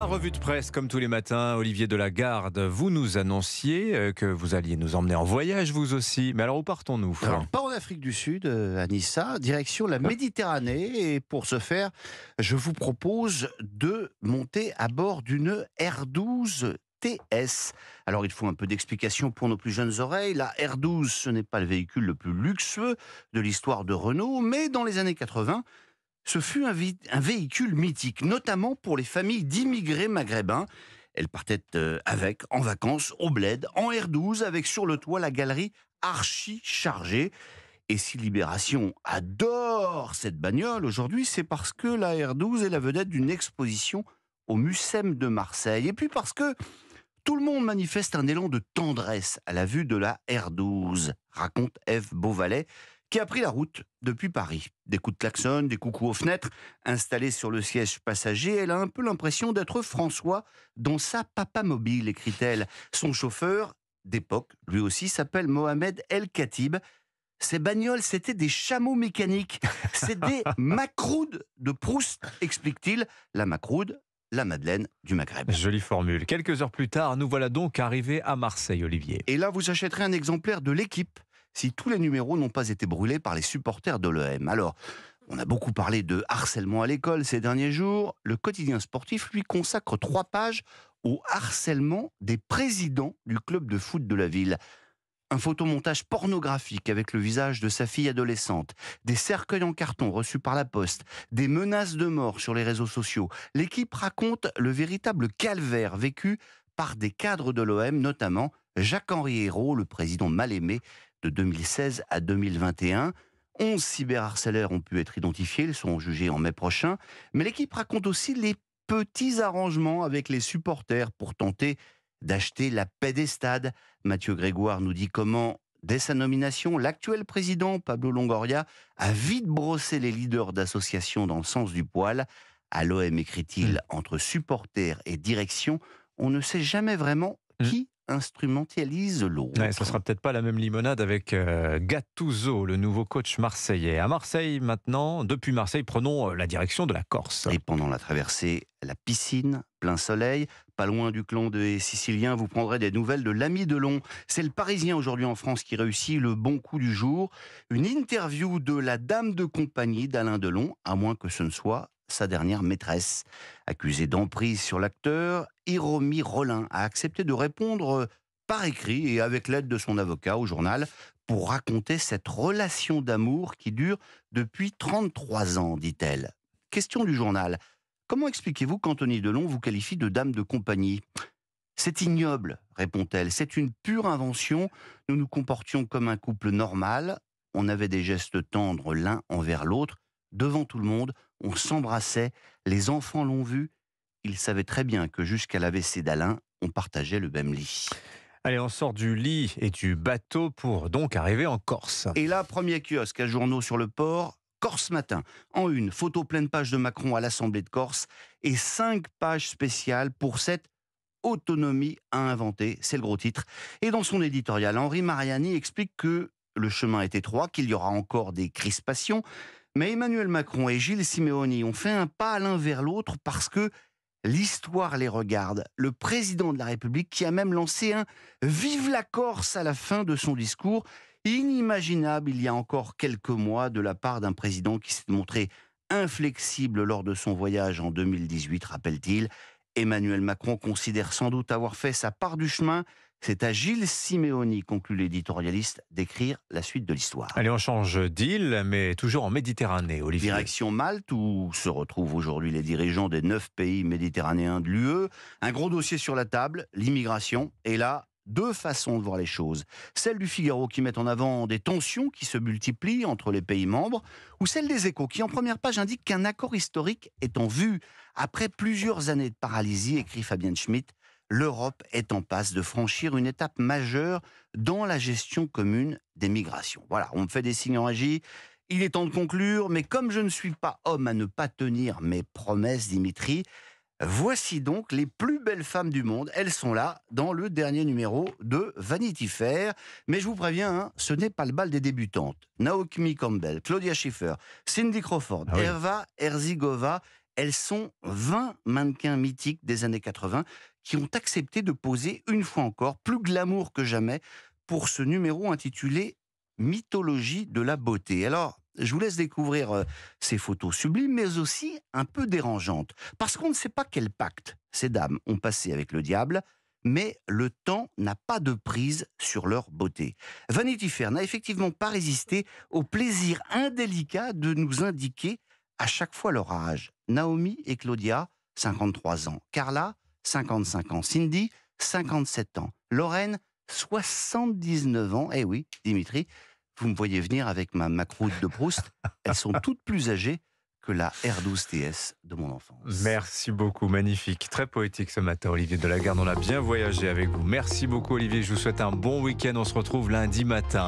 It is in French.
La revue de presse, comme tous les matins, Olivier Delagarde, vous nous annonciez que vous alliez nous emmener en voyage, vous aussi. Mais alors, où partons-nous? Alors, pas en Afrique du Sud, à Nissa, direction la Méditerranée. Et pour ce faire, je vous propose de monter à bord d'une R12 TS. Alors, il faut un peu d'explication pour nos plus jeunes oreilles. La R12, ce n'est pas le véhicule le plus luxueux de l'histoire de Renault, mais dans les années 80, ce fut un véhicule mythique, notamment pour les familles d'immigrés maghrébins. Elles partaient avec, en vacances, au bled, en R12, avec sur le toit la galerie archi chargée. Et si Libération adore cette bagnole aujourd'hui, c'est parce que la R12 est la vedette d'une exposition au Mucem de Marseille. Et puis parce que tout le monde manifeste un élan de tendresse à la vue de la R12, raconte Ève Beauvalet, qui a pris la route depuis Paris. Des coups de klaxon, des coucous aux fenêtres. Installée sur le siège passager, elle a un peu l'impression d'être François dans sa papamobile, écrit-elle. Son chauffeur, d'époque, lui aussi, s'appelle Mohamed El Khatib. Ces bagnoles, c'était des chameaux mécaniques. C'est des macroudes de Proust, explique-t-il. La macroude, la Madeleine du Maghreb. Jolie formule. Quelques heures plus tard, nous voilà donc arrivés à Marseille, Olivier. Et là, vous achèterez un exemplaire de l'équipe si tous les numéros n'ont pas été brûlés par les supporters de l'OM. Alors, on a beaucoup parlé de harcèlement à l'école ces derniers jours. Le quotidien sportif lui consacre 3 pages au harcèlement des présidents du club de foot de la ville. Un photomontage pornographique avec le visage de sa fille adolescente, des cercueils en carton reçus par la poste, des menaces de mort sur les réseaux sociaux. L'équipe raconte le véritable calvaire vécu par des cadres de l'OM, notamment Jacques-Henri Hérault, le président mal aimé de 2016 à 2021. 11 cyberharceleurs ont pu être identifiés, ils seront jugés en mai prochain. Mais l'équipe raconte aussi les petits arrangements avec les supporters pour tenter d'acheter la paix des stades. Mathieu Grégoire nous dit comment, dès sa nomination, l'actuel président, Pablo Longoria, a vite brossé les leaders d'associations dans le sens du poil. À l'OM, écrit-il, entre supporters et direction, on ne sait jamais vraiment qui instrumentalise l'autre. Ouais, ça sera peut-être pas la même limonade avec Gattuso, le nouveau coach marseillais. À Marseille maintenant, depuis Marseille, prenons la direction de la Corse. Et pendant la traversée, la piscine, plein soleil, pas loin du clan des Siciliens, vous prendrez des nouvelles de l'ami Delon. C'est le Parisien aujourd'hui en France qui réussit le bon coup du jour. Une interview de la dame de compagnie d'Alain Delon, à moins que ce ne soit sa dernière maîtresse. Accusée d'emprise sur l'acteur, Hiromi Rollin a accepté de répondre par écrit et avec l'aide de son avocat au journal pour raconter cette relation d'amour qui dure depuis 33 ans, dit-elle. Question du journal. Comment expliquez-vous qu'Anthony Delon vous qualifie de dame de compagnie ? C'est ignoble, répond-elle. C'est une pure invention. Nous nous comportions comme un couple normal. On avait des gestes tendres l'un envers l'autre. Devant tout le monde, on s'embrassait. Les enfants l'ont vu. Ils savaient très bien que jusqu'à l'AVC d'Alain, on partageait le même lit. Allez, on sort du lit et du bateau pour donc arriver en Corse. Et là, premier kiosque à journaux sur le port, Corse Matin. En une, photo pleine page de Macron à l'Assemblée de Corse et 5 pages spéciales pour cette autonomie à inventer. C'est le gros titre. Et dans son éditorial, Henri Mariani explique que le chemin est étroit, qu'il y aura encore des crispations, mais Emmanuel Macron et Gilles Simeoni ont fait un pas l'un vers l'autre parce que l'histoire les regarde. Le président de la République qui a même lancé un « Vive la Corse » à la fin de son discours, inimaginable il y a encore quelques mois de la part d'un président qui s'est montré inflexible lors de son voyage en 2018, rappelle-t-il. Emmanuel Macron considère sans doute avoir fait sa part du chemin. C'est à Gilles Simeoni, conclut l'éditorialiste, d'écrire la suite de l'histoire. Allez, on change d'île, mais toujours en Méditerranée, Olivier. Direction Malte, où se retrouvent aujourd'hui les dirigeants des 9 pays méditerranéens de l'UE. Un gros dossier sur la table, l'immigration. Et là, 2 façons de voir les choses. Celle du Figaro qui met en avant des tensions qui se multiplient entre les pays membres, ou celle des Échos qui, en première page, indique qu'un accord historique est en vue. Après plusieurs années de paralysie, écrit Fabienne Schmitt, l'Europe est en passe de franchir une étape majeure dans la gestion commune des migrations. Voilà, on me fait des signes en régie. Il est temps de conclure, mais comme je ne suis pas homme à ne pas tenir mes promesses, Dimitri, voici donc les plus belles femmes du monde. Elles sont là dans le dernier numéro de Vanity Fair. Mais je vous préviens, ce n'est pas le bal des débutantes. Naomi Campbell, Claudia Schiffer, Cindy Crawford, Eva Herzigova elles sont 20 mannequins mythiques des années 80 qui ont accepté de poser une fois encore, plus glamour que jamais, pour ce numéro intitulé Mythologie de la beauté. Alors, je vous laisse découvrir ces photos sublimes, mais aussi un peu dérangeantes. Parce qu'on ne sait pas quel pacte ces dames ont passé avec le diable, mais le temps n'a pas de prise sur leur beauté. Vanity Fair n'a effectivement pas résisté au plaisir indélicat de nous indiquer à chaque fois leur âge. Naomi et Claudia, 53 ans. Carla, 55 ans. Cindy, 57 ans. Lorraine, 79 ans. Eh oui, Dimitri, vous me voyez venir avec ma croûte de Proust. Elles sont toutes plus âgées que la R12 TS de mon enfance. Merci beaucoup, magnifique. Très poétique ce matin, Olivier Delagarde. On a bien voyagé avec vous. Merci beaucoup, Olivier. Je vous souhaite un bon week-end. On se retrouve lundi matin.